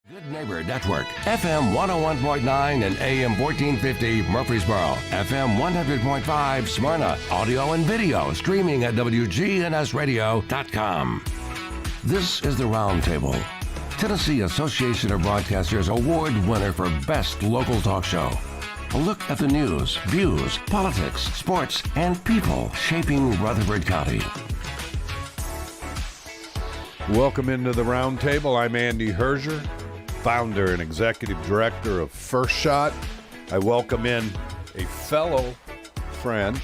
Good Neighbor Network, FM 101.9 and AM 1450 Murfreesboro, FM 100.5 Smyrna, audio and video streaming at WGNSradio.com. This is the Roundtable, Tennessee Association of Broadcasters Award winner for Best Local Talk Show. A look at the news, views, politics, sports, and people shaping Rutherford County. Welcome into the Roundtable. I'm Andy Herger, founder and executive director of First Shot. I welcome in a fellow friend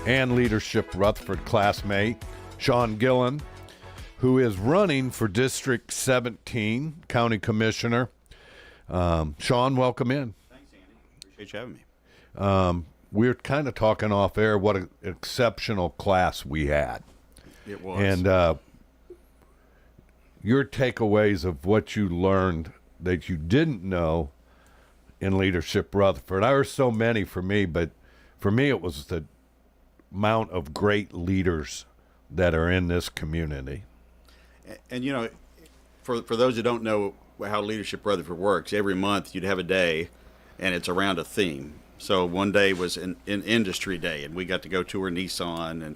and leadership Rutherford classmate, Sean Gilliland, who is running for District 17, County Commissioner. Sean, welcome in. Thanks, Andy. Appreciate you having me. We're kind of talking off air what an exceptional class we had. It was. And your takeaways of what you learned that you didn't know in Leadership Rutherford. There are so many for me, but for me it was the amount of great leaders that are in this community. And you know, for those who don't know how Leadership Rutherford works, every month you'd have a day, and it's around a theme. So one day was an industry day, and we got to go tour Nissan,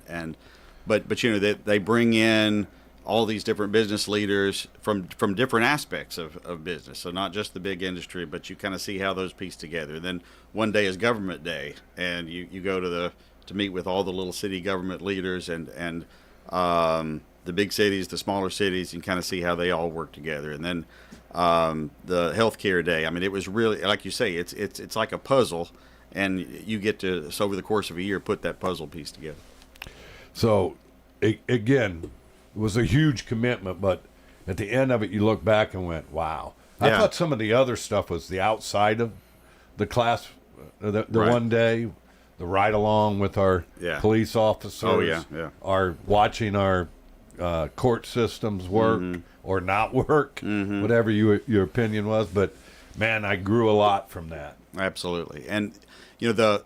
but you know they bring in all these different business leaders from different aspects of business. So not just the big industry, but you kind of see how those piece together. Then one day is government day, and you go to meet with all the little city government leaders and the big cities, the smaller cities, and kind of see how they all work together. And then the healthcare day. I mean, it was really, like you say, it's like a puzzle, and you get to, so over the course of a year, put that puzzle piece together. So again, it was a huge commitment, but at the end of it, you look back and went, wow. I thought some of the other stuff was the outside of the class, the Right. one day, the ride along with our police officers, our watching our court systems work or not work, whatever your opinion was. But, man, I grew a lot from that. Absolutely. And, you know,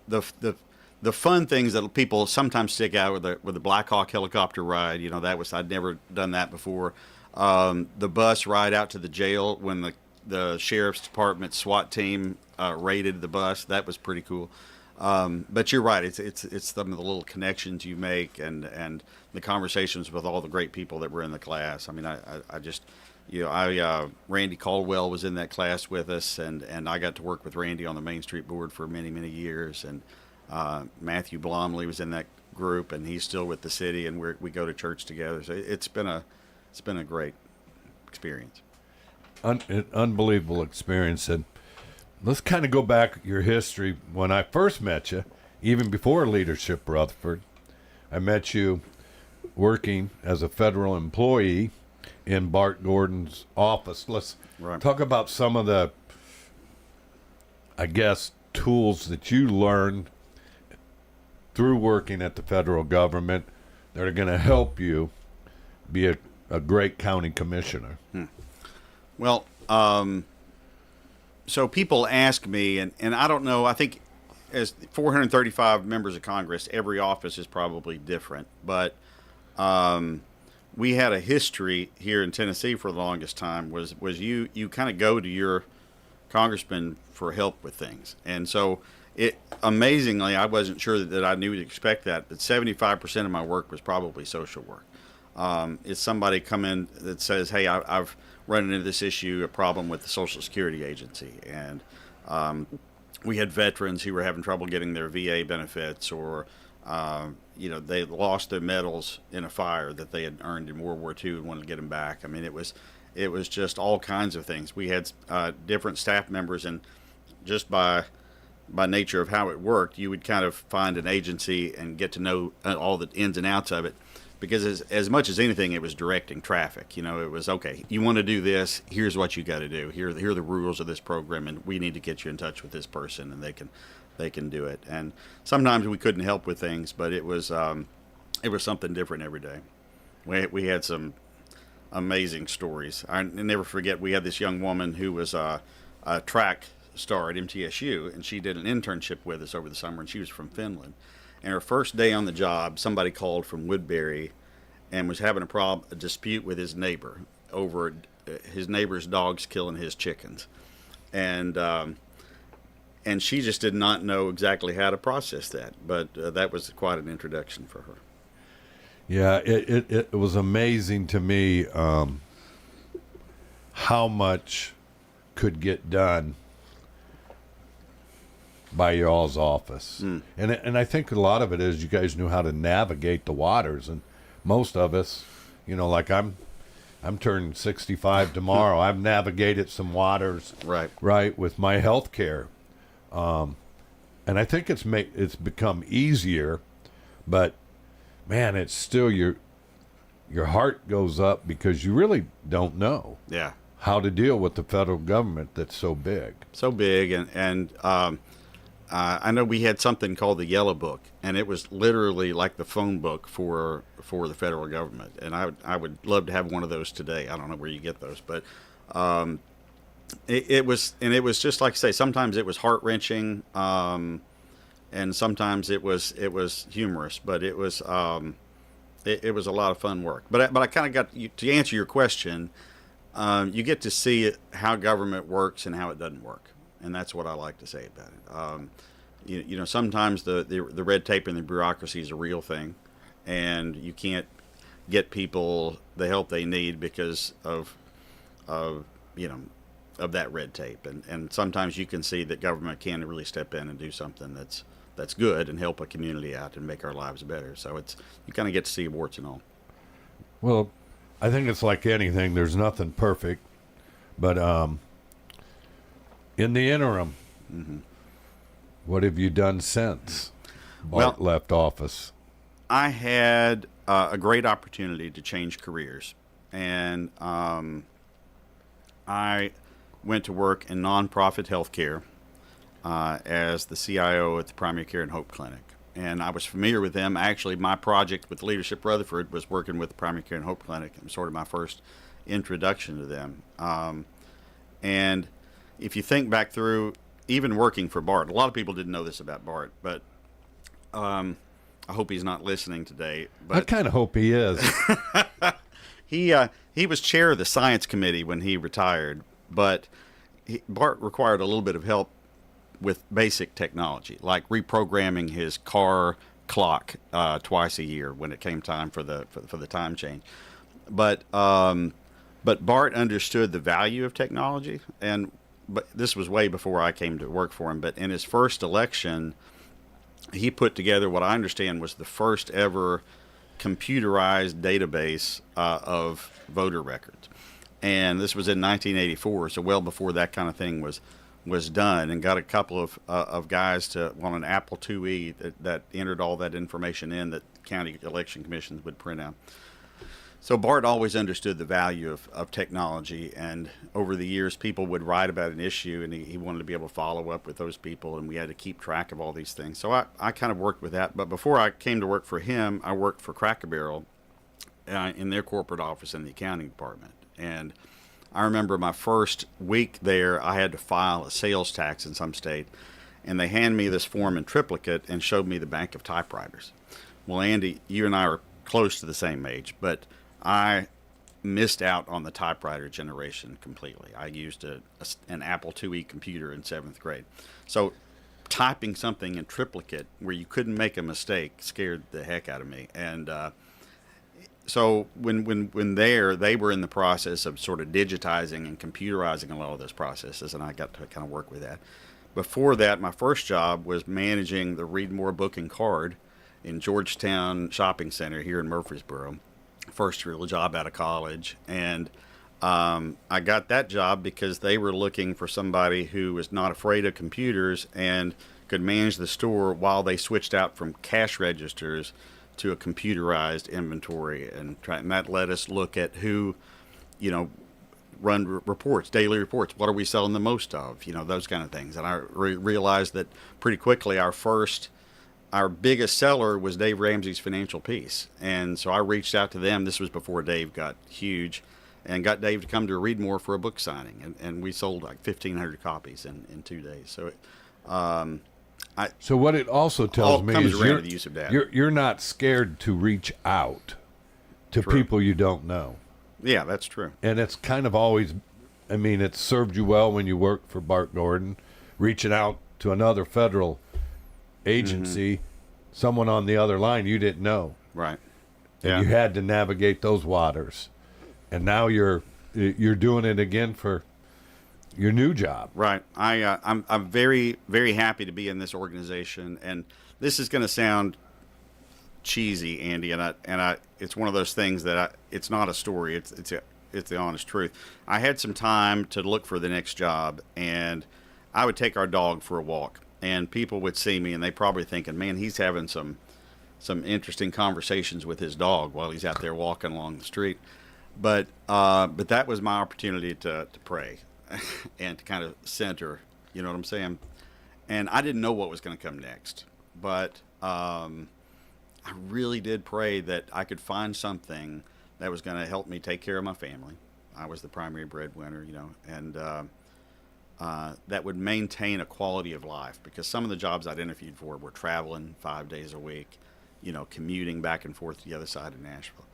the fun things that people sometimes stick out with the Black Hawk helicopter ride, you know, I'd never done that before. The bus ride out to the jail when the sheriff's department SWAT team raided the bus, that was pretty cool. But you're right, it's some of the little connections you make and the conversations with all the great people that were in the class. I mean, I just, you know, Randy Caldwell was in that class with us, and I got to work with Randy on the Main Street Board for many, many years, and Matthew Blomley was in that group, and he's still with the city, and we go to church together. So it's been a great experience. Unbelievable experience. And let's kind of go back your history. When I first met you, even before Leadership Rutherford, I met you working as a federal employee in Bart Gordon's office. Let's talk about some of the, I guess, tools that you learned through working at the federal government that are going to help you be a great county commissioner. Well, so people ask me, and I don't know, I think as 435 members of Congress, every office is probably different, but we had a history here in Tennessee for the longest time was you kind of go to your congressman for help with things. And so amazingly, I wasn't sure that I knew to expect that, but 75% of my work was probably social work. It's somebody come in that says, hey, I've run into this issue, a problem with the Social Security Agency. And we had veterans who were having trouble getting their VA benefits, or, you know, they lost their medals in a fire that they had earned in World War II and wanted to get them back. I mean, it was just all kinds of things. We had different staff members, and just by nature of how it worked, you would kind of find an agency and get to know all the ins and outs of it. Because as much as anything, it was directing traffic. You know, it was, okay, you want to do this, here's what you got to do. Here are the rules of this program, and we need to get you in touch with this person, and they can do it. And sometimes we couldn't help with things, but it was something different every day. We had some amazing stories. I never forget, we had this young woman who was a track star at MTSU, and she did an internship with us over the summer, and she was from Finland. And her first day on the job, somebody called from Woodbury and was having a dispute with his neighbor. over his neighbor's dogs killing his chickens, and she just did not know exactly how to process that. But that was quite an introduction for her. Yeah, it was amazing to me how much could get done by y'all's office. And I think a lot of it is you guys knew how to navigate the waters, and most of us, like I'm turning 65 tomorrow. I've navigated some waters right with my health care. And I think it's become easier, but man, it's still your heart goes up because you really don't know how to deal with the federal government that's so big. And I know we had something called the Yellow Book, and it was literally like the phone book for the federal government. And I would love to have one of those today. I don't know where you get those, but it was just like I say. Sometimes it was heart wrenching, and sometimes it was humorous. But it was it was a lot of fun work. But I kind of got to answer your question. You get to see how government works and how it doesn't work. And that's what I like to say about it. Sometimes the red tape and the bureaucracy is a real thing, and you can't get people the help they need because of that red tape. And sometimes you can see that government can really step in and do something that's good and help a community out and make our lives better. So you kind of get to see warts and all. Well, I think it's like anything. There's nothing perfect, but in the interim, what have you done since Bart left office? I had a great opportunity to change careers, and I went to work in nonprofit healthcare as the CIO at the Primary Care and Hope Clinic. And I was familiar with them. Actually, my project with Leadership Rutherford was working with the Primary Care and Hope Clinic. It was sort of my first introduction to them. And if you think back through, even working for Bart, a lot of people didn't know this about Bart, but I hope he's not listening today. But I kind of hope he is. He was chair of the science committee when he retired, but Bart required a little bit of help with basic technology, like reprogramming his car clock twice a year when it came time for the time change. But Bart understood the value of technology, but this was way before I came to work for him. But in his first election, he put together what I understand was the first ever computerized database of voter records. And this was in 1984, so well before that kind of thing was done, and got a couple of guys on an Apple IIe that entered all that information in that county election commissions would print out. So Bart always understood the value of technology, and over the years people would write about an issue, and he wanted to be able to follow up with those people, and we had to keep track of all these things. So I kind of worked with that. But before I came to work for him, I worked for Cracker Barrel in their corporate office in the accounting department. And I remember my first week there, I had to file a sales tax in some state, and they handed me this form in triplicate and showed me the bank of typewriters. Well, Andy, you and I are close to the same age, but I missed out on the typewriter generation completely. I used an Apple IIe computer in 7th grade. So typing something in triplicate where you couldn't make a mistake scared the heck out of me. And so when they were in the process of sort of digitizing and computerizing a lot of those processes, and I got to kind of work with that. Before that, my first job was managing the Read More Book and Card in Georgetown Shopping Center here in Murfreesboro. First real job out of college. And I got that job because they were looking for somebody who was not afraid of computers and could manage the store while they switched out from cash registers to a computerized inventory, and that let us look at who, run reports, daily reports. What are we selling the most of? Those kind of things. And I realized that pretty quickly our biggest seller was Dave Ramsey's Financial Peace. And so I reached out to them. This was before Dave got huge, and got Dave to come to Read More for a book signing. And we sold like 1,500 copies in 2 days. So so what it also tells me is the use of data. You're not scared to reach out to True. people you don't know. Yeah, that's true. And it's kind of always, I mean, it served you well when you worked for Bart Gordon, reaching out to another federal agency, someone on the other line you didn't know. Right. And you had to navigate those waters. And now you're doing it again for your new job. Right. I'm very, very happy to be in this organization, and this is going to sound cheesy, Andy, and I it's one of those things that it's not a story. It's the honest truth. I had some time to look for the next job, and I would take our dog for a walk, and people would see me, and they probably thinking, man, he's having some interesting conversations with his dog while he's out there walking along the street. But that was my opportunity to pray and to kind of center, you know what I'm saying? And I didn't know what was going to come next, but I really did pray that I could find something that was going to help me take care of my family. I was the primary breadwinner, you know, and that would maintain a quality of life, because some of the jobs I'd interviewed for were traveling 5 days a week, you know, commuting back and forth to the other side of Nashville.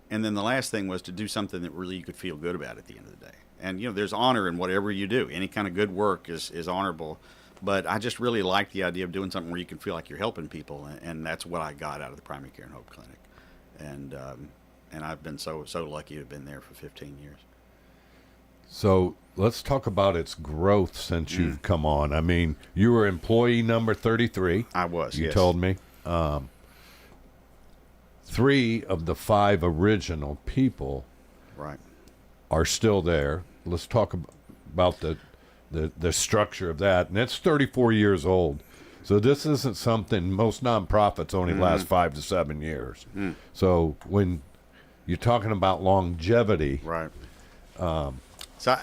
And then the last thing was to do something that really you could feel good about at the end of the day. And, you know, there's honor in whatever you do. Any kind of good work is honorable. But I just really like the idea of doing something where you can feel like you're helping people. And that's what I got out of the Primary Care and Hope Clinic. And I've been so lucky to have been there for 15 years. So let's talk about its growth since you've come on. I mean, you were employee number 33. I was, You yes. told me. 3 of the 5 original people Right. are still there. Let's talk about the structure of that. And it's 34 years old. So this isn't something, most nonprofits only last 5 to 7 years. So when you're talking about longevity. Right. So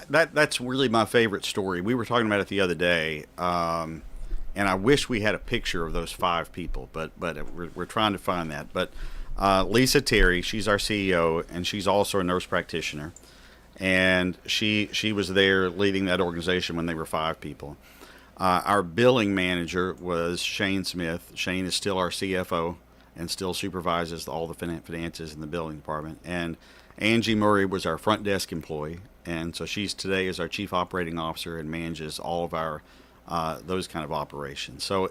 that's really my favorite story. We were talking about it the other day, and I wish we had a picture of those 5 people, but we're trying to find that. But Lisa Terry, she's our CEO, and she's also a nurse practitioner, and she was there leading that organization when they were 5 people. Our billing manager was Shane Smith. Shane is still our CFO and still supervises all the finances in the billing department. And Angie Murray was our front desk employee, and so she's today is our chief operating officer and manages all of our those kind of operations. So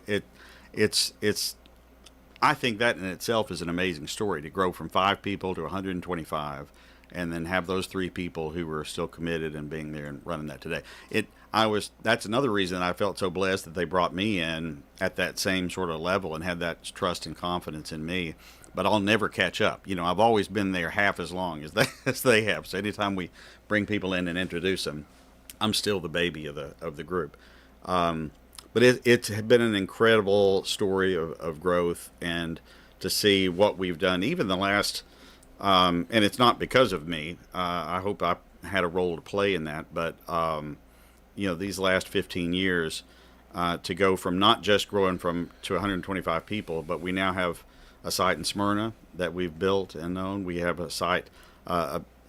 it's I think that in itself is an amazing story, to grow from 5 people to 125, and then have those 3 people who were still committed and being there and running that today. That's another reason I felt so blessed that they brought me in at that same sort of level and had that trust and confidence in me. But I'll never catch up. You know, I've always been there half as long as they have. So anytime we bring people in and introduce them, I'm still the baby of the group. But it's been an incredible story of growth, and to see what we've done, even the last, and it's not because of me. I hope I had a role to play in that. But, you know, these last 15 years, to go from not just growing to 125 people, but we now have a site in Smyrna that we've built and owned. We have a site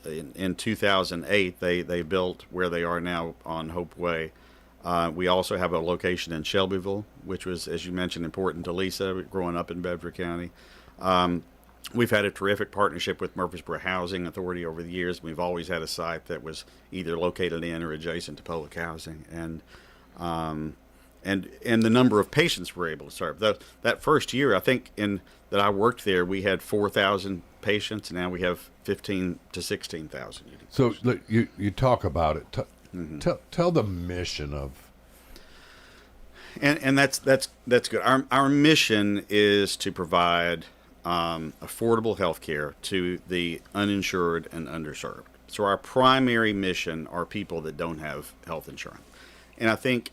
in 2008. They built where they are now on Hope Way. We also have a location in Shelbyville, which was, as you mentioned, important to Lisa, growing up in Bedford County. We've had a terrific partnership with Murfreesboro Housing Authority over the years. We've always had a site that was either located in or adjacent to public housing, and the number of patients we're able to serve. That first year, I think that I worked there, we had 4,000 patients, and now we have 15 to 16,000. So look, you talk about it. Tell the mission of. And that's good. Our mission is to provide affordable health care to the uninsured and underserved. So our primary mission are people that don't have health insurance. And I think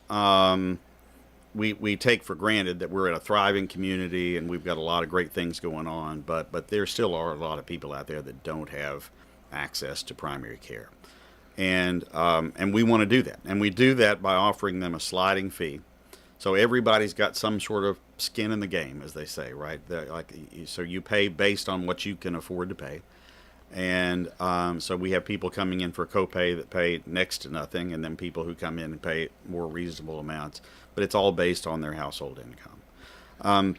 we take for granted that we're in a thriving community and we've got a lot of great things going on, but there still are a lot of people out there that don't have access to primary care. And we want to do that. And we do that by offering them a sliding fee. So everybody's got some sort of skin in the game, as they say, right? So you pay based on what you can afford to pay. And so we have people coming in for copay that pay next to nothing, and then people who come in and pay more reasonable amounts. But it's all based on their household income.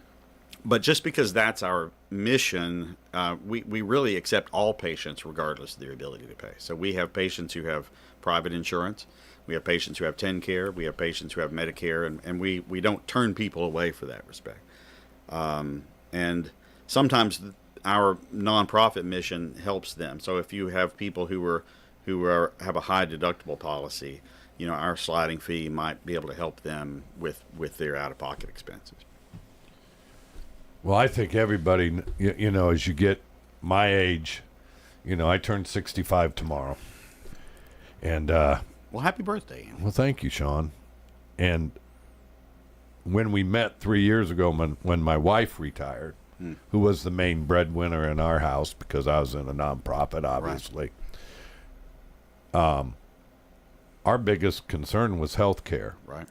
but just because that's our mission, we really accept all patients regardless of their ability to pay. So we have patients who have private insurance. We have patients who have TennCare. We have patients who have Medicare, and we don't turn people away for that respect. And sometimes our nonprofit mission helps them. So if you have people who have a high deductible policy, our sliding fee might be able to help them with their out-of-pocket expenses. Well, I think everybody, as you get my age, I turn 65 tomorrow. And, well, happy birthday. Well, thank you, Sean. And when we met 3 years ago, when my wife retired, who was the main breadwinner in our house because I was in a nonprofit, obviously, our biggest concern was health care. Right.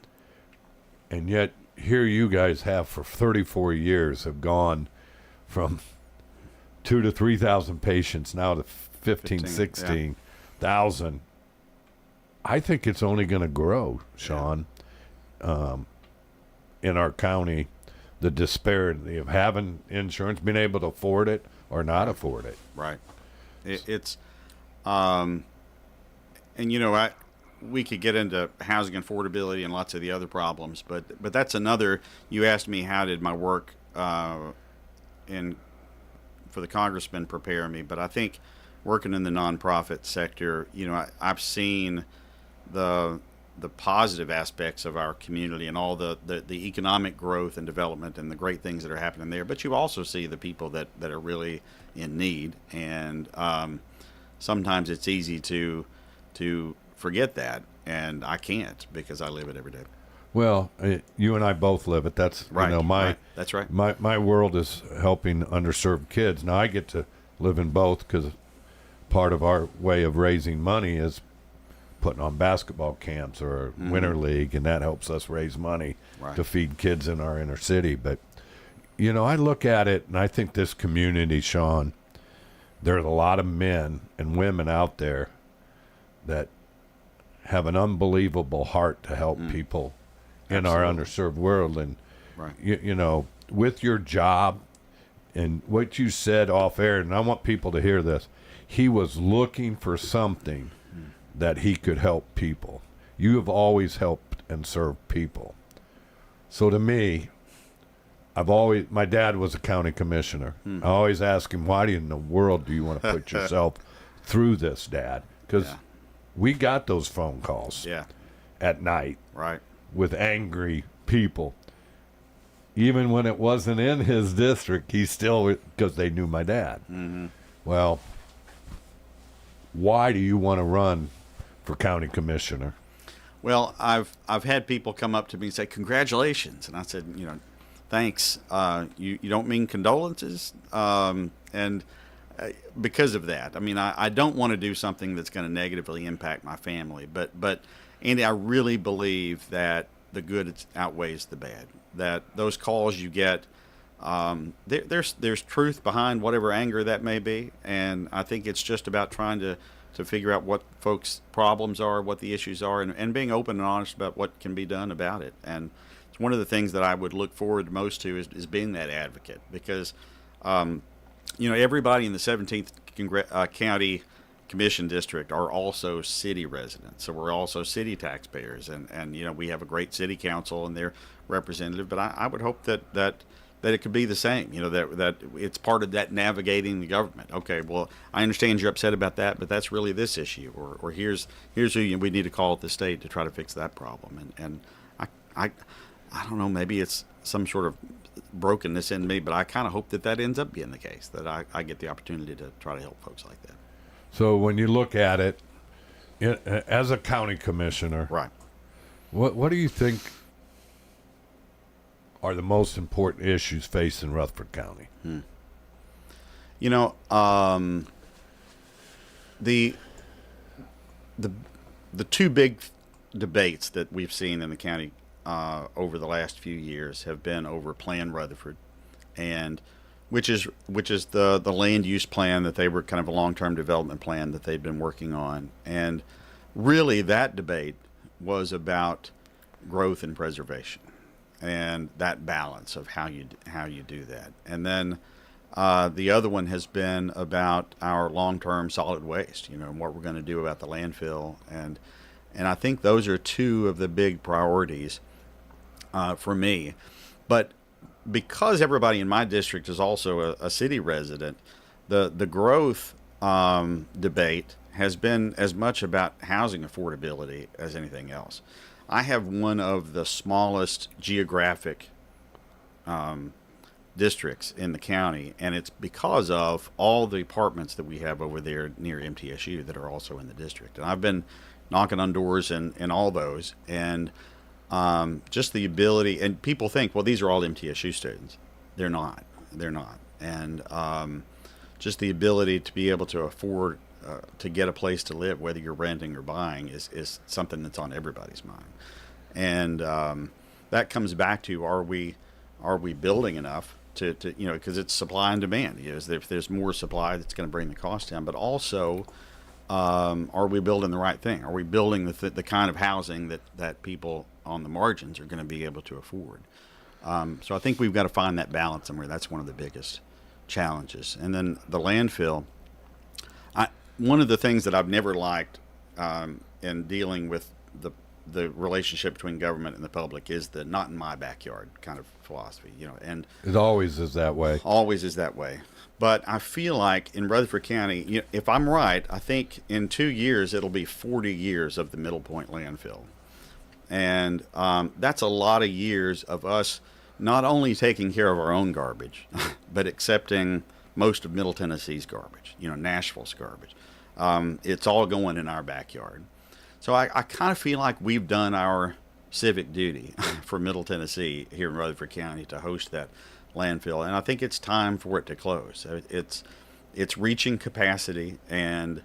And yet, here you guys have for 34 years have gone from 2,000 to 3,000 patients now to 15 16,000. Yeah. I think it's only going to grow, Sean. In our county, the disparity of having insurance, being able to afford it or not afford it. Right. It's we could get into housing affordability and lots of the other problems, but that's another. You asked me how did my work for the congressman prepare me, but I think working in the nonprofit sector, I've seen the positive aspects of our community and all the economic growth and development and the great things that are happening there. But you also see the people that are really in need, and sometimes it's easy to forget that, and I can't because I live it every day. Well, you and I both live it. That's right. Right. That's right. My world is helping underserved kids. Now I get to live in both because part of our way of raising money is putting on basketball camps or winter league, and that helps us raise money to feed kids in our inner city. But I look at it and I think this community, Sean, there's a lot of men and women out there that have an unbelievable heart to help people in our underserved world. And with your job and what you said off air, and I want people to hear this, he was looking for something that he could help people. You have always helped and served people. So to me, my dad was a county commissioner. I always ask him, why in the world do you want to put yourself through this, Dad? Because we got those phone calls at night with angry people. Even when it wasn't in his district, he still, because they knew my dad. Well, why do you want to run for county commissioner? Well, I've had people come up to me and say, congratulations. And I said, thanks. You don't mean condolences? And because of that, I don't want to do something that's going to negatively impact my family. But Andy, I really believe that the good outweighs the bad. That those calls you get, there's truth behind whatever anger that may be. And I think it's just about trying to figure out what folks' problems are, what the issues are, and being open and honest about what can be done about it. And it's one of the things that I would look forward most to is being that advocate, because everybody in the 17th County Commission District are also city residents, so we're also city taxpayers, and we have a great city council and their representative. But I would hope that it could be the same, that it's part of that navigating the government. Okay, well, I understand you're upset about that, but that's really this issue, or here's who we need to call at the state to try to fix that problem. And I don't know, maybe it's some sort of brokenness in me, but I kind of hope that ends up being the case, that I get the opportunity to try to help folks like that. So when you look at it, as a county commissioner, what do you think are the most important issues facing Rutherford County? The two big debates that we've seen in the county over the last few years have been over Plan Rutherford, and which is the land use plan that they were kind of a long-term development plan that they'd been working on. And really that debate was about growth and preservation. and that balance of how you do that. And then the other one has been about our long-term solid waste, and what we're going to do about the landfill. And I think those are two of the big priorities for me. But because everybody in my district is also a city resident, the growth debate has been as much about housing affordability as anything else. I have one of the smallest geographic districts in the county, and it's because of all the apartments that we have over there near MTSU that are also in the district. And I've been knocking on doors in all those, and just the ability, and people think, well, these are all MTSU students. They're not. And just the ability to be able to afford to get a place to live, whether you're renting or buying, is something that's on everybody's mind. And that comes back to, are we building enough to because it's supply and demand. If there's more supply, that's going to bring the cost down. But also, are we building the right thing? Are we building the kind of housing that people on the margins are going to be able to afford? So I think we've got to find that balance somewhere. That's one of the biggest challenges. And then the landfill. One of the things that I've never liked in dealing with the relationship between government and the public is the not in my backyard kind of philosophy, and It always is that way. always is that way. But I feel like in Rutherford County, if I'm right, I think in 2 years it'll be 40 years of the Middle Point Landfill. And that's a lot of years of us not only taking care of our own garbage, but accepting most of Middle Tennessee's garbage, Nashville's garbage. It's all going in our backyard. So I kind of feel like we've done our civic duty for Middle Tennessee here in Rutherford County to host that landfill, and I think it's time for it to close. It's reaching capacity, and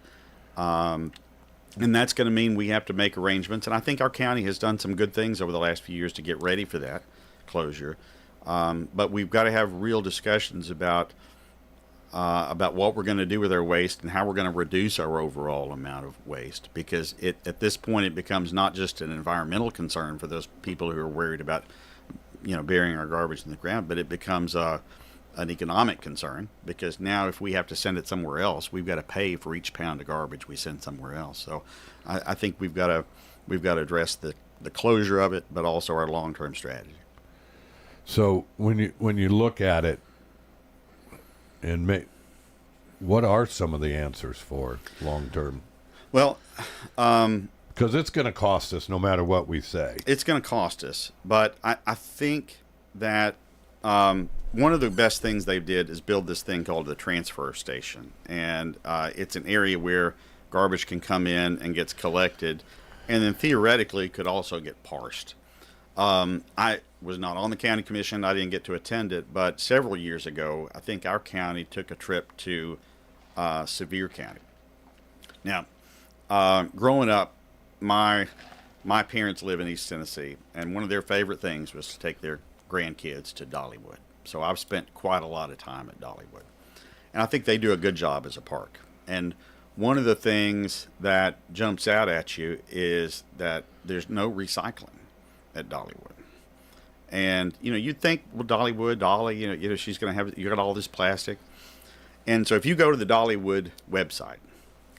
that's going to mean we have to make arrangements. And I think our county has done some good things over the last few years to get ready for that closure. But we've got to have real discussions about what we're going to do with our waste and how we're going to reduce our overall amount of waste, because at this point it becomes not just an environmental concern for those people who are worried about burying our garbage in the ground, but it becomes an economic concern, because now if we have to send it somewhere else, we've got to pay for each pound of garbage we send somewhere else. So I think we've got to address the closure of it, but also our long-term strategy. So when you look at it, and what are some of the answers for long term? Well, because it's going to cost us no matter what we say. It's going to cost us, but I think that one of the best things they did is build this thing called the transfer station, and it's an area where garbage can come in and gets collected, and then theoretically could also get parsed. I was not on the county commission. I didn't get to attend it, but several years ago, I think our county took a trip to Sevier County. Now, growing up, my parents live in East Tennessee, and one of their favorite things was to take their grandkids to Dollywood. So I've spent quite a lot of time at Dollywood, and I think they do a good job as a park. And one of the things that jumps out at you is that there's no recycling at Dollywood. And you'd think, well, Dolly, she's going to have, you got all this plastic. And so if you go to the Dollywood website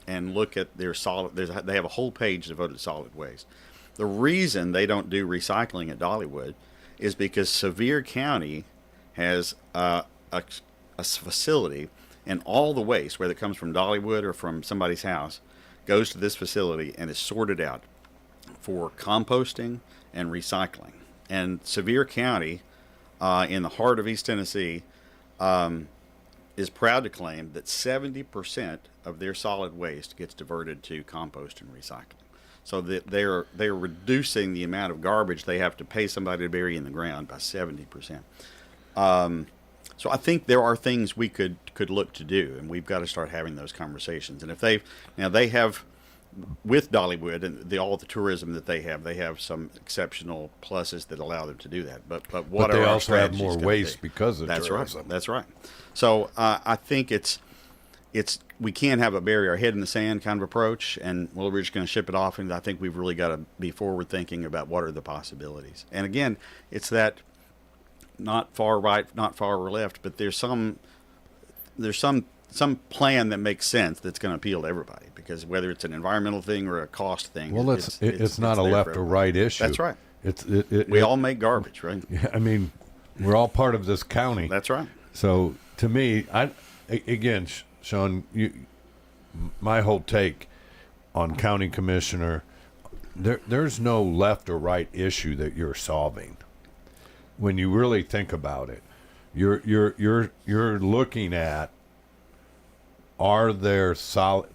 and look at their they have a whole page devoted to solid waste. The reason they don't do recycling at Dollywood is because Sevier County has a facility, and all the waste, whether it comes from Dollywood or from somebody's house, goes to this facility and is sorted out for composting and recycling. And Sevier County, in the heart of East Tennessee, is proud to claim that 70% of their solid waste gets diverted to compost and recycling. So that they're reducing the amount of garbage they have to pay somebody to bury in the ground by 70%. So I think there are things we could look to do, and we've got to start having those conversations. And if they have, with Dollywood and all the tourism that they have some exceptional pluses that allow them to do that. But what they are our also have strategies more gonna waste be? because of That's tourism. right. That's right. So I think it's we can't have a bury our head in the sand kind of approach, and well, we're just going to ship it off. And I think we've really got to be forward thinking about what are the possibilities. And again, it's that not far right, not far left, but there's some plan that makes sense that's going to appeal to everybody, because whether it's an environmental thing or a cost thing, well, it's not a left or right issue. That's right. We all make garbage, right? Yeah, I mean, we're all part of this county. That's right. So to me, again, Sean, my whole take on county commissioner, there's no left or right issue that you're solving. When you really think about it, you're looking at, are there solid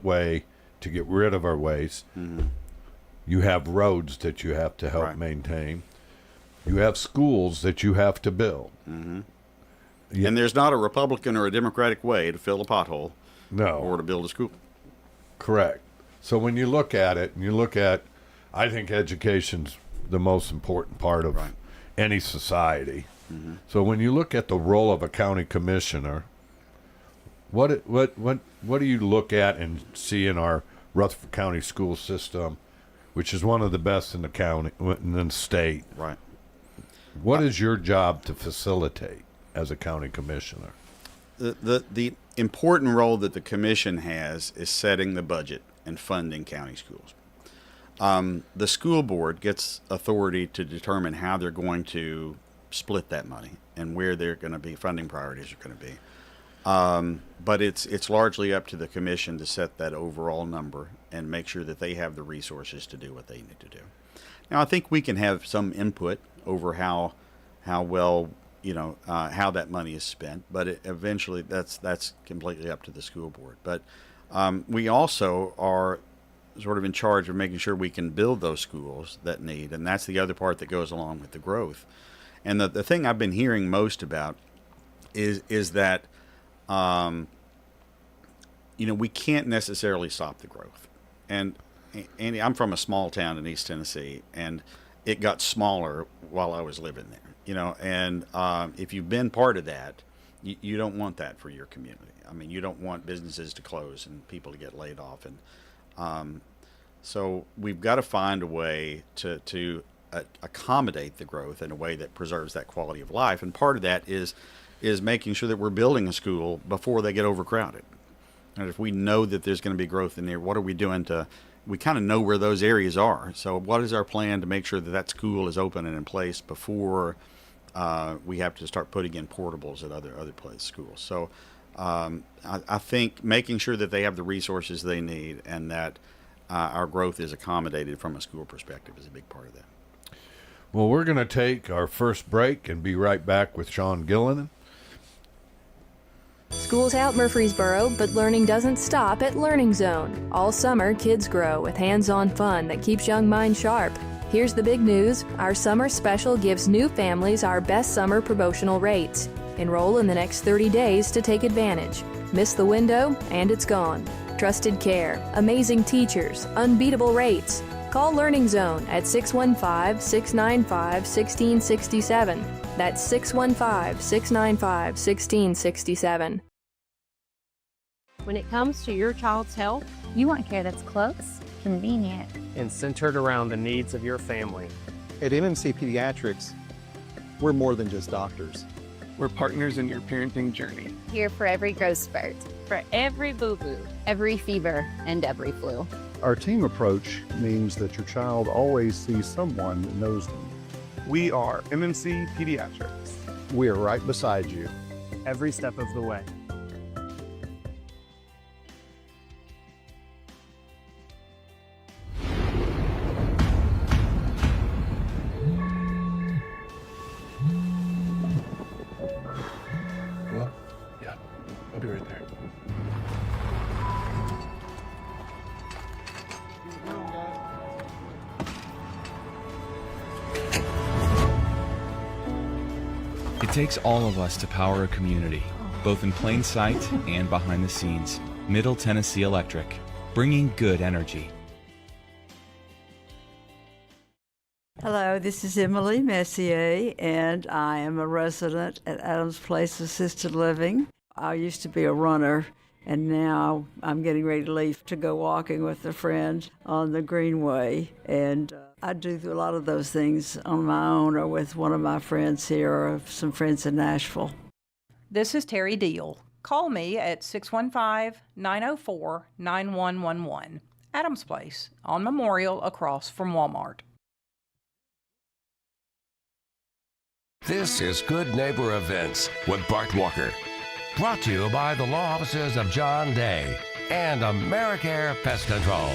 way to get rid of our waste? Mm-hmm. You have roads that you have to help maintain. You have schools that you have to build. Mm-hmm. Yeah. And there's not a Republican or a Democratic way to fill a pothole, or to build a school. Correct. So when you look at it, I think education's the most important part of any society. Mm-hmm. So when you look at the role of a county commissioner, what do you look at and see in our Rutherford County school system, which is one of the best in the county, in the state? Right. What is your job to facilitate as a county commissioner? The important role that the commission has is setting the budget and funding county schools. The school board gets authority to determine how they're going to split that money and where they're going to be, funding priorities are going to be. But it's largely up to the commission to set that overall number and make sure that they have the resources to do what they need to do. Now, I think we can have some input over how well, how that money is spent, but eventually that's completely up to the school board. But we also are sort of in charge of making sure we can build those schools that need, and that's the other part that goes along with the growth. And the thing I've been hearing most about is that we can't necessarily stop the growth. And Andy, I'm from a small town in East Tennessee, and it got smaller while I was living there. And if you've been part of that, you don't want that for your community. I mean, you don't want businesses to close and people to get laid off, and so we've got to find a way to accommodate the growth in a way that preserves that quality of life. And part of that is making sure that we're building a school before they get overcrowded. And if we know that there's going to be growth in there, what are we doing we kind of know where those areas are. So what is our plan to make sure that school is open and in place before we have to start putting in portables at other schools? So I think making sure that they have the resources they need and that our growth is accommodated from a school perspective is a big part of that. Well, we're going to take our first break and be right back with Sean Gilliland. School's out Murfreesboro, but learning doesn't stop at Learning Zone. All summer, kids grow with hands-on fun that keeps young minds sharp. Here's the big news. Our summer special gives new families our best summer promotional rates. Enroll in the next 30 days to take advantage. Miss the window, and it's gone. Trusted care, amazing teachers, unbeatable rates. Call Learning Zone at 615-695-1667. That's 615-695-1667. When it comes to your child's health, you want care that's close, convenient, and centered around the needs of your family. At MMC Pediatrics, we're more than just doctors. We're partners in your parenting journey. Here for every growth spurt, for every boo-boo, every fever, and every flu. Our team approach means that your child always sees someone that knows them. We are MMC Pediatrics. We are right beside you every step of the way. Well, yeah, I'll be right there. It takes all of us to power a community, both in plain sight and behind the scenes. Middle Tennessee Electric, bringing good energy. Hello, this is Emily Messier, and I am a resident at Adams Place Assisted Living. I used to be a runner, and now I'm getting ready to leave to go walking with a friend on the Greenway. And I do a lot of those things on my own or with one of my friends here or some friends in Nashville. This is Terry Deal. Call me at 615-904-9111. Adams Place on Memorial across from Walmart. This is Good Neighbor Events with Bart Walker. Brought to you by the law offices of John Day and AmeriCare Pest Control.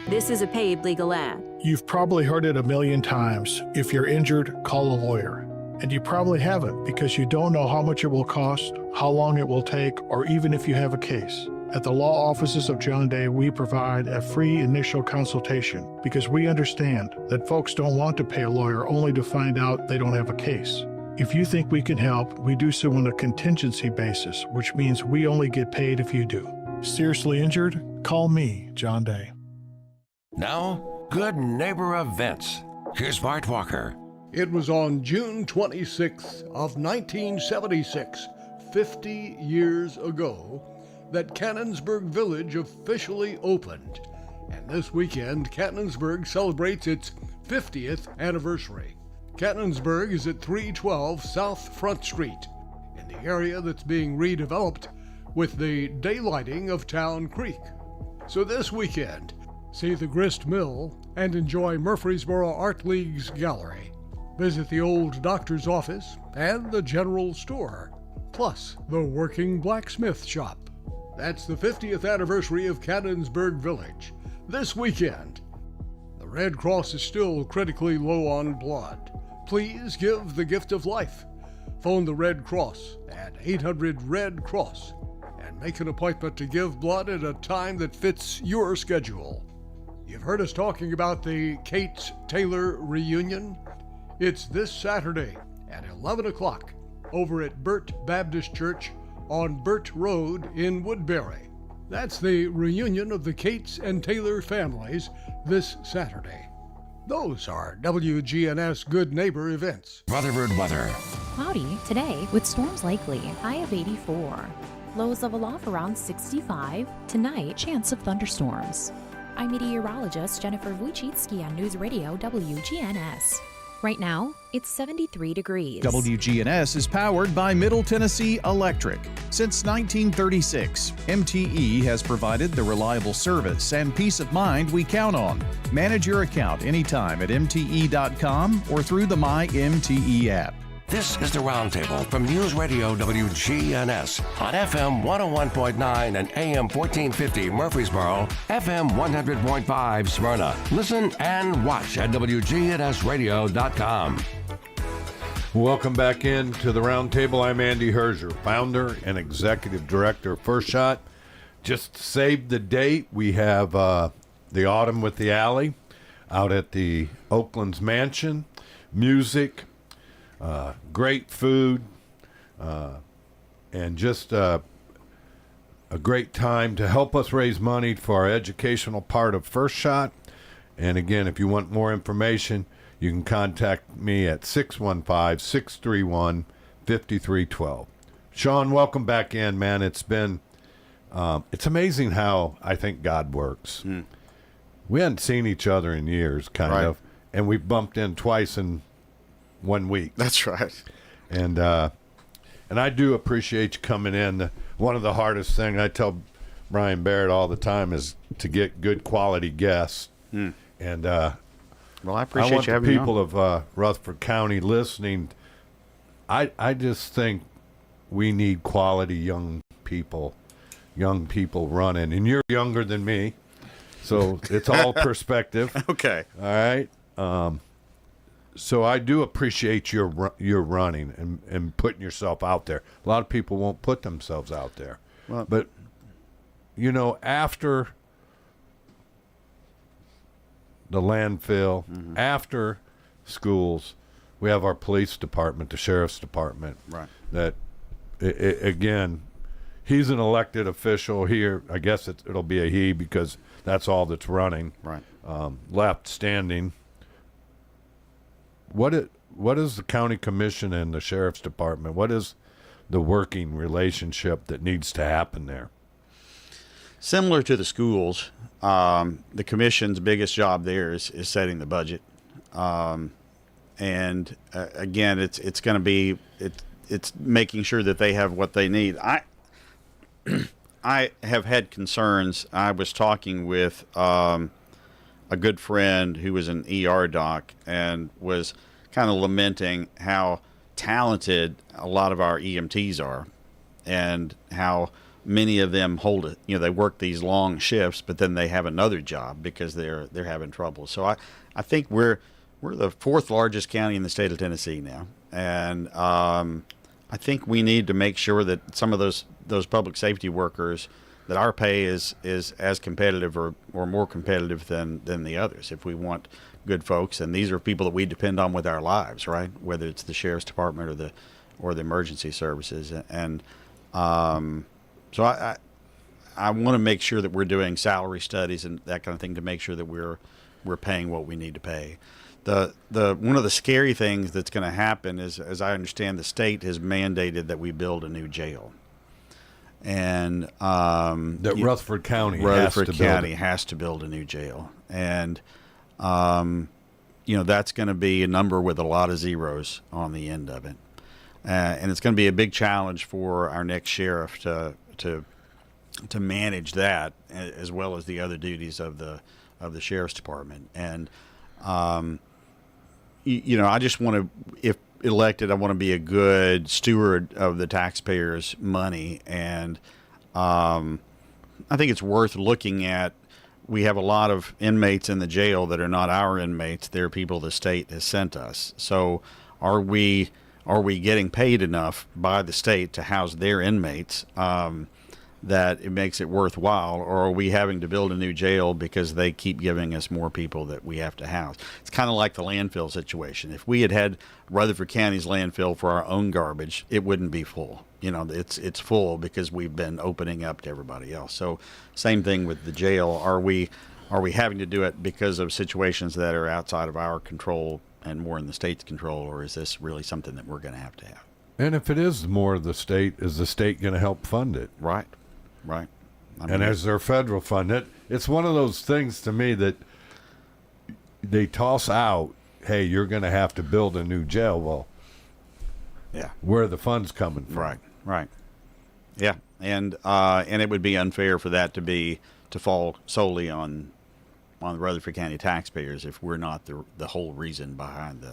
This is a paid legal ad. You've probably heard it a million times. If you're injured, call a lawyer. And you probably haven't because you don't know how much it will cost, how long it will take, or even if you have a case. At the law offices of John Day, we provide a free initial consultation because we understand that folks don't want to pay a lawyer only to find out they don't have a case. If you think we can help, we do so on a contingency basis, which means we only get paid if you do. Seriously injured? Call me, John Day. Now, Good Neighbor Events. Here's Bart Walker. It was on June 26th of 1976, 50 years ago, that Cannonsburg Village officially opened. And this weekend, Cannonsburg celebrates its 50th anniversary. Cannonsburg is at 312 South Front Street, in the area that's being redeveloped with the daylighting of Town Creek. So this weekend, see the grist mill and enjoy Murfreesboro Art League's gallery. Visit the old doctor's office and the general store, plus the working blacksmith shop. That's the 50th anniversary of Cannonsburg Village, this weekend. The Red Cross is still critically low on blood. Please give the gift of life. Phone the Red Cross at 800-RED-CROSS and make an appointment to give blood at a time that fits your schedule. You've heard us talking about the Cates-Taylor reunion. It's this Saturday at 11 o'clock over at Burt Baptist Church on Burt Road in Woodbury. That's the reunion of the Cates and Taylor families this Saturday. Those are WGNS Good Neighbor Events. Rutherford weather. Cloudy today with storms likely, high of 84. Lows level off around 65. Tonight, chance of thunderstorms. I'm meteorologist Jennifer Wojcicki on News Radio WGNS. Right now, it's 73 degrees. WGNS is powered by Middle Tennessee Electric. Since 1936, MTE has provided the reliable service and peace of mind we count on. Manage your account anytime at MTE.com or through the MyMTE app. This is the Roundtable from News Radio WGNS on FM 101.9 and AM 1450 Murfreesboro, FM 100.5 Smyrna. Listen and watch at WGNSradio.com. Welcome back into the Roundtable. I'm Andy Herzer, founder and executive director of First Shot. Just to save the date, we have the Autumn with the Alley out at the Oakland's Mansion. Music. Great food, and just a great time to help us raise money for our educational part of First Shot. And again, if you want more information, you can contact me at 615-631-5312. Sean, welcome back in, man. It's been, it's amazing how I think God works. We hadn't seen each other in years, kind of, and we've bumped in twice in 1 week. That's right. And I do appreciate you coming in. One of the hardest things I tell Brian Barrett all the time is to get good quality guests. And well, I appreciate want you having the me people on. of Rutherford County listening. I just think we need quality young people running. And you're younger than me, so it's all perspective. Okay. All right. So I do appreciate your running and putting yourself out there. A lot of people won't put themselves out there. Well, but, you know, after the landfill, after schools, we have our police department, the sheriff's department. Right. That, again, he's an elected official here. I guess it'll be a he because that's all that's running. Right. Left standing. What is the county commission and the sheriff's department? What is the working relationship that needs to happen there. Similar to the schools, the commission's biggest job there is setting the budget. And again, it's going to be it's making sure that they have what they need. I have had concerns. I was talking with a good friend who was an ER doc and was kind of lamenting how talented a lot of our EMTs are, and how many of them hold it. You know, they work these long shifts, but then they have another job because they're having trouble. So I think we're the fourth largest county in the state of Tennessee now, and I think we need to make sure that some of those public safety workers, that our pay is as competitive or more competitive than the others, if we want good folks. And these are people that we depend on with our lives, right? Whether it's the sheriff's department or the emergency services. And so I want to make sure that we're doing salary studies and that kind of thing to make sure that we're paying what we need to pay. The one of the scary things that's going to happen is, as I understand, the state has mandated that we build a new jail, and that Rutherford County has to build a new jail, and that's going to be a number with a lot of zeros on the end of it, and it's going to be a big challenge for our next sheriff to manage that, as well as the other duties of the sheriff's department. And I just want to, if elected, I want to be a good steward of the taxpayers' money. And I think it's worth looking at. We have a lot of inmates in the jail that are not our inmates. They're people the state has sent us. So are we getting paid enough by the state to house their inmates that it makes it worthwhile, or are we having to build a new jail because they keep giving us more people that we have to house? It's kind of like the landfill situation. If we had Rutherford County's landfill for our own garbage, it wouldn't be full. It's full because we've been opening up to everybody else. So same thing with the jail. Are we having to do it because of situations that are outside of our control and more in the state's control, or is this really something that we're going to have? And if it is more of the state, is the state going to help fund it? Right. And as their federal fund, it's one of those things to me that they toss out, hey, you're going to have to build a new jail. Well, yeah, where are the funds coming from? Right. Yeah, and it would be unfair for that to fall solely on the Rutherford County taxpayers if we're not the whole reason behind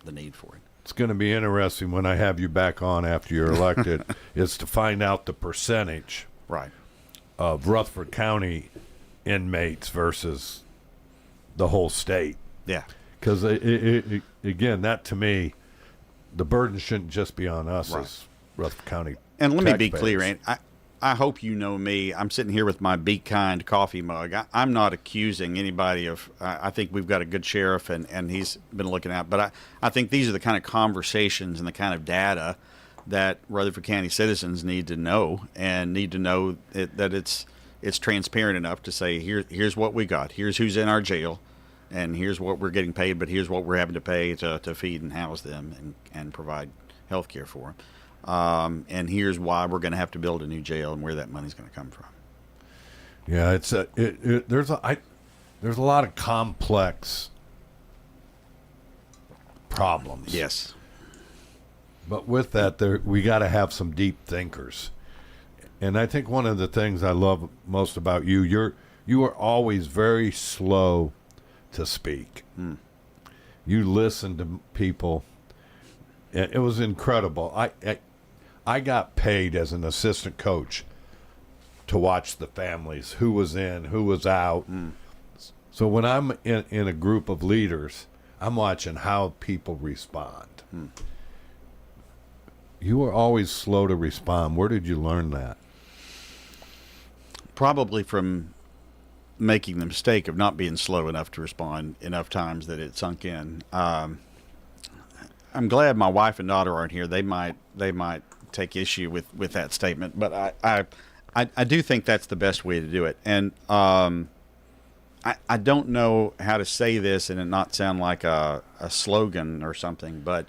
the need for it. It's going to be interesting when I have you back on after you're elected is to find out the percentage of Rutherford County inmates versus the whole state. Yeah. Because, again, that to me, the burden shouldn't just be on us as Rutherford County And let taxpayers. me be clear, Andy. I hope you know me. I'm sitting here with my Be Kind coffee mug. I'm not accusing anybody of I think we've got a good sheriff, and he's been looking out. But I think these are the kind of conversations and the kind of data that Rutherford County citizens need to know, and need to know that it's transparent enough to say, here's what we got. Here's who's in our jail, and here's what we're getting paid, but here's what we're having to pay to feed and house them and provide health care for them. And here's why we're going to have to build a new jail and where that money's going to come from. Yeah, there's a lot of complex problems. Yes. But with that, we got to have some deep thinkers. And I think one of the things I love most about you, you are always very slow to speak. You listen to people. It was incredible. I got paid as an assistant coach to watch the families, who was in, who was out. So when I'm in a group of leaders, I'm watching how people respond. You were always slow to respond. Where did you learn that? Probably from making the mistake of not being slow enough to respond enough times that it sunk in. I'm glad my wife and daughter aren't here. They might take issue with that statement, but I do think that's the best way to do it. And I don't know how to say this and it not sound like a slogan or something, but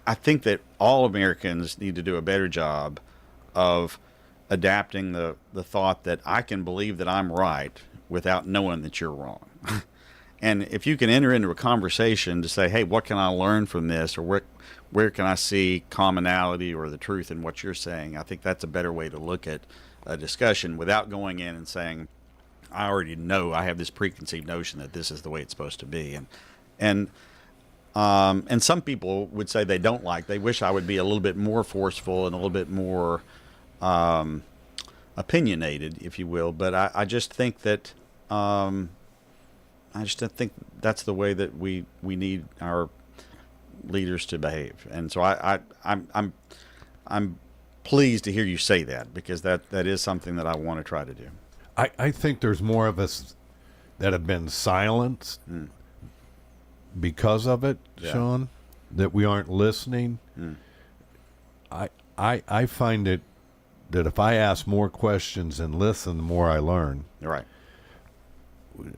I think that all Americans need to do a better job of adapting the thought that I can believe that I'm right without knowing that you're wrong. And if you can enter into a conversation to say, hey, what can I learn from this, or where can I see commonality or the truth in what you're saying, I think that's a better way to look at a discussion without going in and saying, I already know, I have this preconceived notion that this is the way it's supposed to be. And some people would say they wish I would be a little bit more forceful and a little bit more opinionated, if you will. But I just think that that's the way that we need our leaders to behave. And so I'm pleased to hear you say that, because that is something that I want to try to do. I think there's more of us that have been silenced because of it, Sean, that we aren't listening. I find it that if I ask more questions and listen, the more I learn. Right.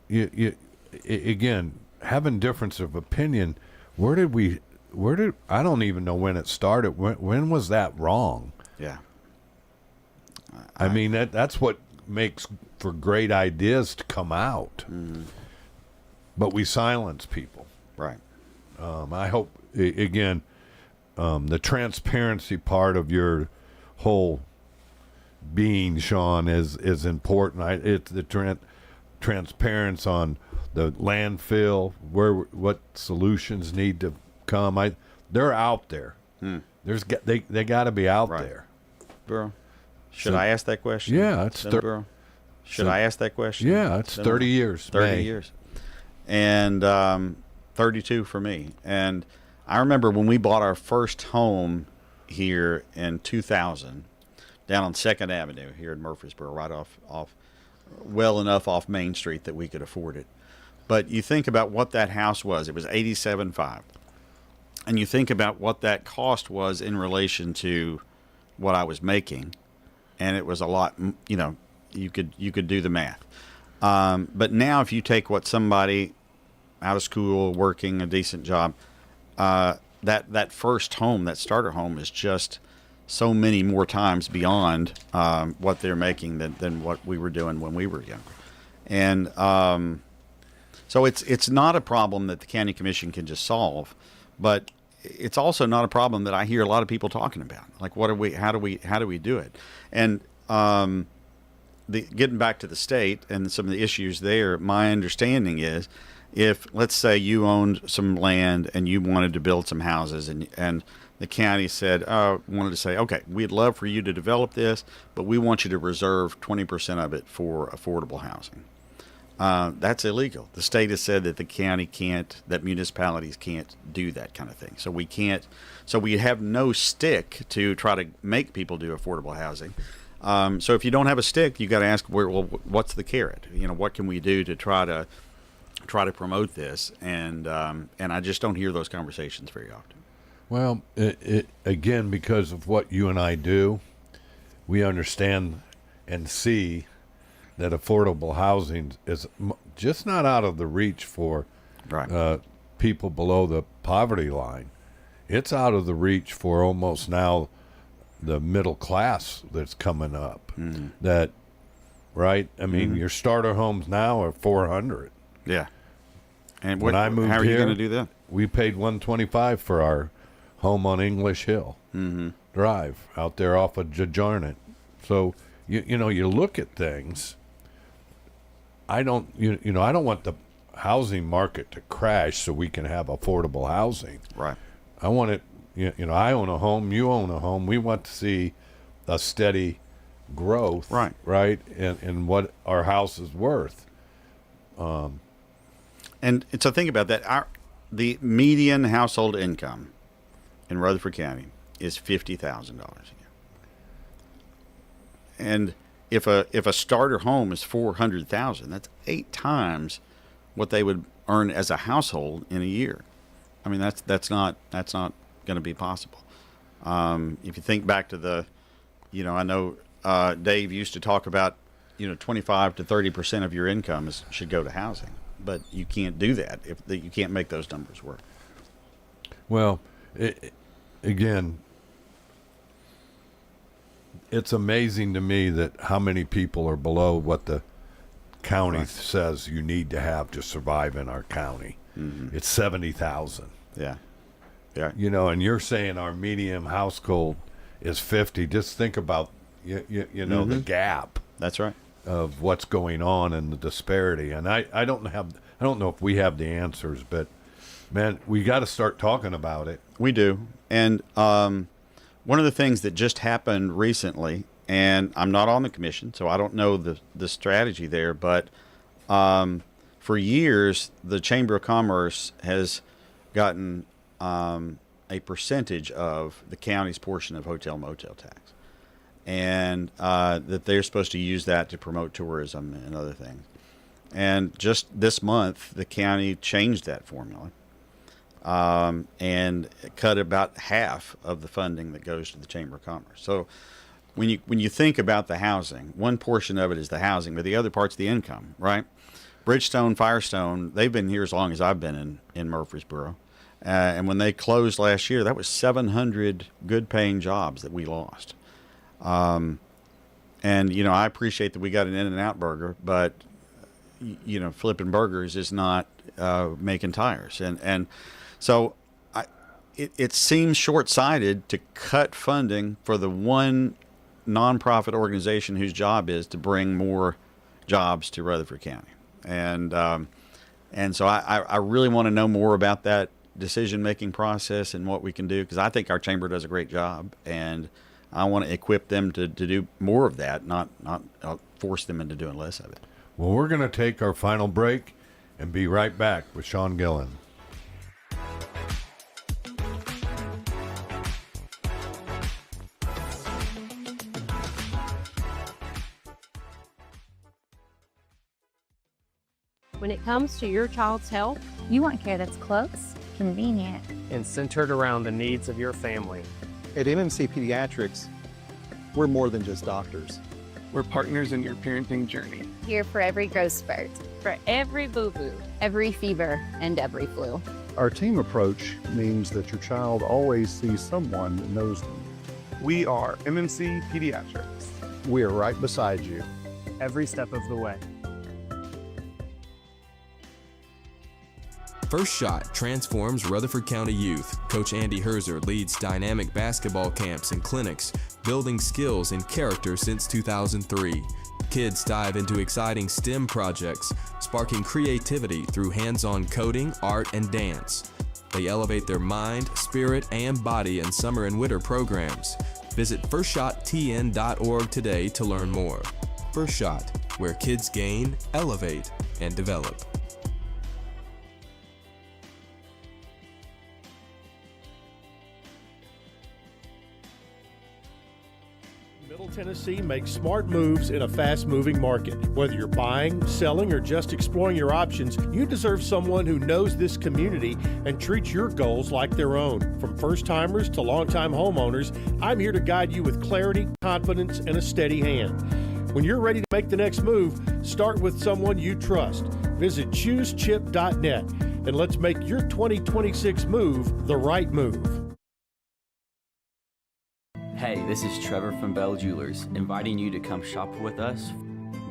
Again, having difference of opinion, where did I don't even know when it started. When was that wrong? Yeah. I mean, that's what makes for great ideas to come out. But we silence people. Right. I hope, again, the transparency part of your whole being, Sean, is important. It's the transparency on the landfill, what solutions need to come. They're out there. They got to be out there. Bro, should I ask that question? Yeah, it's Should I ask that question? Yeah, it's 30 years. 30 years. And 32 for me. And I remember when we bought our first home here in 2000, down on 2nd Avenue here in Murfreesboro, right off well enough off Main Street that we could afford it. But you think about what that house was. It was $87,500. And you think about what that cost was in relation to what I was making, and it was a lot, you could do the math. But now if you take what somebody out of school, working a decent job, that first home, that starter home, is just so many more times beyond what they're making than what we were doing when we were younger. And so it's not a problem that the county commission can just solve, but it's also not a problem that I hear a lot of people talking about. Like, how do we do it? And getting back to the state and some of the issues there, my understanding is, if let's say you owned some land and you wanted to build some houses, and the county wanted to say, okay, we'd love for you to develop this, but we want you to reserve 20% of it for affordable housing. That's illegal. The state has said that the county can't, that municipalities can't do that kind of thing. So we can't. So we have no stick to try to make people do affordable housing. So if you don't have a stick, you got to ask, what's the carrot? What can we do to try to promote this? And I just don't hear those conversations very often. Well, again, because of what you and I do, we understand and see that affordable housing is just not out of the reach for people below the poverty line. It's out of the reach for almost now the middle class that's coming up. That, right? I mean, your starter homes now are $400. Yeah. And when I moved how are here, you going to do that? We paid $125 for our home on English Hill Drive out there off of Jajarnet. So you look at things. I don't want the housing market to crash so we can have affordable housing. Right. I want it. I own a home. You own a home. We want to see a steady growth. Right. Right. And what our house is worth. And so think about that. The median household income in Rutherford County is $50,000 a year. And if a starter home is $400,000, that's 8 times what they would earn as a household in a year. I mean, that's not going to be possible. If you think back to I know Dave used to talk about 25 to 30% of your income should go to housing, but you can't do that if you can't make those numbers work. Well, again, it's amazing to me that how many people are below what the county says you need to have to survive in our county. Mm-hmm. It's 70,000. Yeah. Yeah. You know, and you're saying our median household is 50. Just think about, you know, the gap. That's right. Of what's going on and the disparity. And I don't know if we have the answers, but man, we got to start talking about it. We do. And one of the things that just happened recently, and I'm not on the commission, so I don't know the strategy there, but for years, the Chamber of Commerce has gotten a percentage of the county's portion of hotel motel tax. And that they're supposed to use that to promote tourism and other things. And just this month, the county changed that formula and cut about half of the funding that goes to the Chamber of Commerce. So when you think about the housing, one portion of it is the housing, but the other part's the income, right? Bridgestone, Firestone, they've been here as long as I've been in Murfreesboro. And when they closed last year, that was 700 good-paying jobs that we lost. And, you know, I appreciate that we got an In-N-Out burger, but, you know, flipping burgers is not making tires. And so it seems short-sighted to cut funding for the one nonprofit organization whose job is to bring more jobs to Rutherford County. And so I really want to know more about that decision-making process and what we can do, because I think our chamber does a great job, and I want to equip them to do more of that, not force them into doing less of it. Well, we're going to take our final break and be right back with Sean Gilliland. When it comes to your child's health, You want care that's close, convenient, and centered around the needs of your family. At MMC Pediatrics, we're more than just doctors. We're partners in your parenting journey. here for every growth spurt, for every boo-boo, every fever, and every flu. Our team approach means that your child always sees someone that knows them. We are MMC Pediatrics. We are right beside you. Every step of the way. First Shot transforms Rutherford County youth. Coach Andy Herzer leads dynamic basketball camps and clinics, building skills and character since 2003. Kids dive into exciting STEM projects, sparking creativity through hands-on coding, art, and dance. They elevate their mind, spirit, and body in summer and winter programs. Visit FirstShotTN.org today to learn more. First Shot, where kids gain, elevate, and develop. Middle Tennessee makes smart moves in a fast-moving market. Whether you're buying, selling, or just exploring your options, you deserve someone who knows this community and treats your goals like their own. From first-timers to long-time homeowners, I'm here to guide you with clarity, confidence, and a steady hand. When you're ready to make the next move, start with someone you trust. Visit ChooseChip.net and let's make your 2026 move the right move. Hey, this is Trevor from Bell Jewelers, inviting you to come shop with us.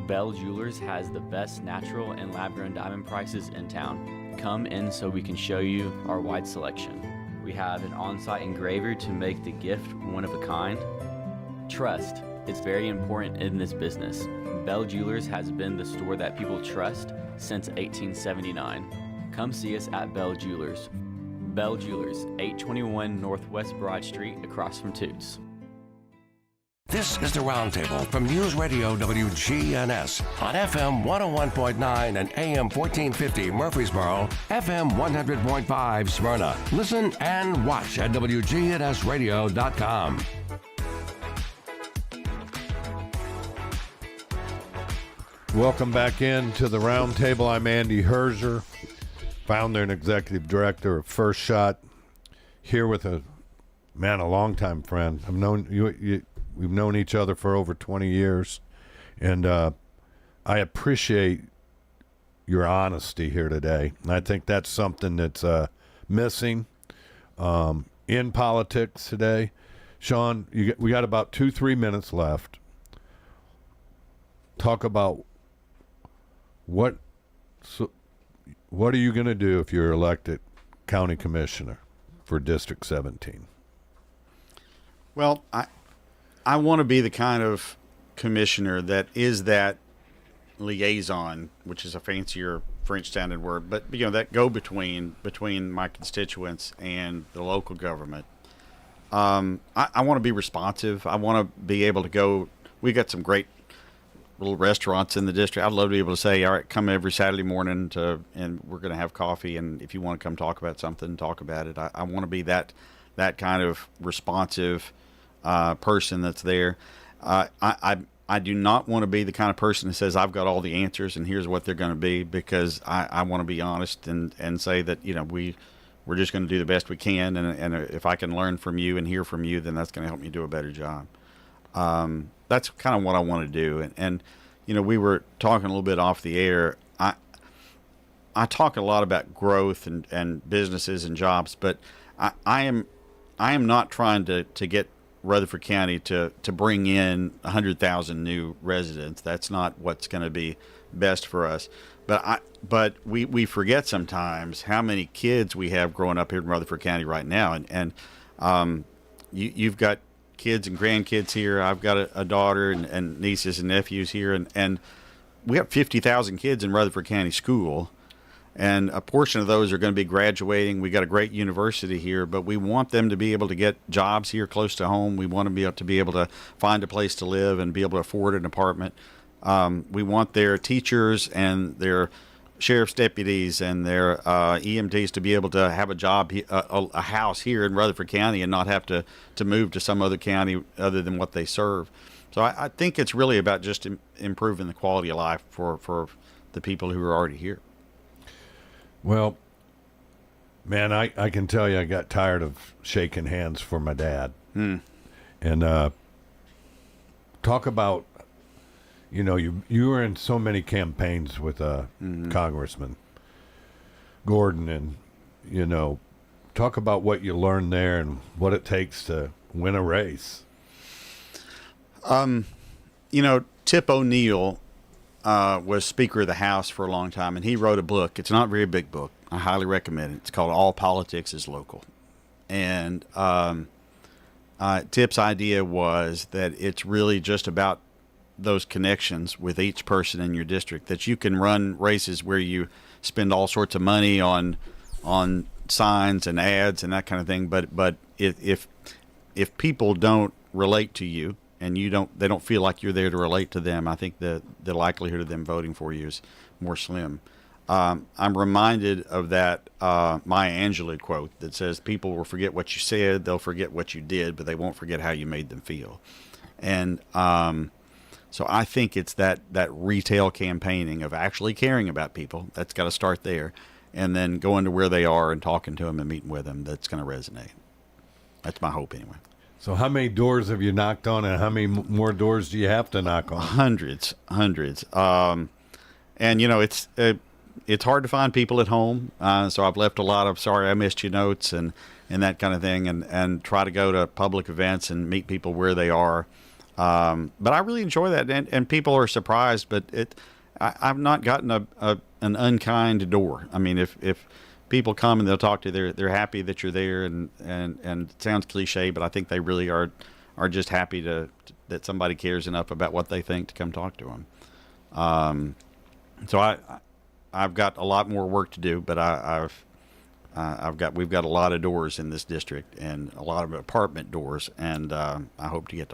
Bell Jewelers has the best natural and lab-grown diamond prices in town. Come in so we can show you our wide selection. We have an on-site engraver to make the gift one of a kind. Trust, it's very important in this business. Bell Jewelers has been the store that people trust since 1879. Come see us at Bell Jewelers. Bell Jewelers, 821 Northwest Broad Street, across from Toots. This is the Roundtable from News Radio WGNS on FM 101.9 and AM 1450 Murfreesboro, FM 100.5 Smyrna. Listen and watch at WGNSradio.com. Welcome back into the Roundtable. I'm Andy Herzer, founder and executive director of First Shot, here with a longtime friend. I've known you. We've known each other for over 20 years, and I appreciate your honesty here today. And I think that's something that's missing in politics today. Sean, we got about 2-3 minutes left. Talk about what are you going to do if you're elected county commissioner for District 17? Well, I want to be the kind of commissioner that is that liaison, which is a fancier French-sounding word, but that go-between between my constituents and the local government. I want to be responsive. I want to be able to go. We got some great little restaurants in the district. I'd love to be able to say, all right, come every Saturday morning and we're going to have coffee. And if you want to come talk about something, talk about it. I want to be that kind of responsive person that's there. I do not want to be the kind of person that says I've got all the answers and here's what they're going to be, because I want to be honest and say that we're just going to do the best we can, and if I can learn from you and hear from you, then that's going to help me do a better job. That's kind of what I want to do. And we were talking a little bit off the air. I talk a lot about growth and businesses and jobs, but I am not trying to get Rutherford County to bring in 100,000 new residents. That's not what's going to be best for us. But we forget sometimes how many kids we have growing up here in Rutherford County right now, and you've got kids and grandkids here. I've got a daughter and nieces and nephews here, and we have 50,000 kids in Rutherford County School. And a portion of those are going to be graduating. We got a great university here, but we want them to be able to get jobs here close to home. We want them to be able to find a place to live and be able to afford an apartment. We want their teachers and their sheriff's deputies and their EMTs to be able to have a job, a house here in Rutherford County, and not have to move to some other county other than what they serve. So I think it's really about just improving the quality of life for the people who are already here. Well, man, I can tell you I got tired of shaking hands for my dad. And talk about, you were in so many campaigns with Congressman Gordon, and, talk about what you learned there and what it takes to win a race. Tip O'Neill was Speaker of the House for a long time, and he wrote a book. It's not a very big book. I highly recommend it. It's called All Politics is Local. And Tip's idea was that it's really just about those connections with each person in your district, that you can run races where you spend all sorts of money on signs and ads and that kind of thing, but if people don't relate to you, and they don't feel like you're there to relate to them, I think the likelihood of them voting for you is more slim. I'm reminded of that Maya Angelou quote that says, people will forget what you said, they'll forget what you did, but they won't forget how you made them feel. And so I think it's that retail campaigning of actually caring about people. That's got to start there. And then going to where they are and talking to them and meeting with them, that's going to resonate. That's my hope anyway. So how many doors have you knocked on, and how many more doors do you have to knock on? Hundreds. And, it's hard to find people at home. So I've left a lot of sorry I missed you notes and that kind of thing, and try to go to public events and meet people where they are. But I really enjoy that, and people are surprised, but I've not gotten an unkind door. I mean, if people come and they'll talk to you, they're happy that you're there, and it sounds cliche, but I think they really are just happy that somebody cares enough about what they think to come talk to them. So I've got a lot more work to do, but we've got a lot of doors in this district, and a lot of apartment doors, and I hope to get to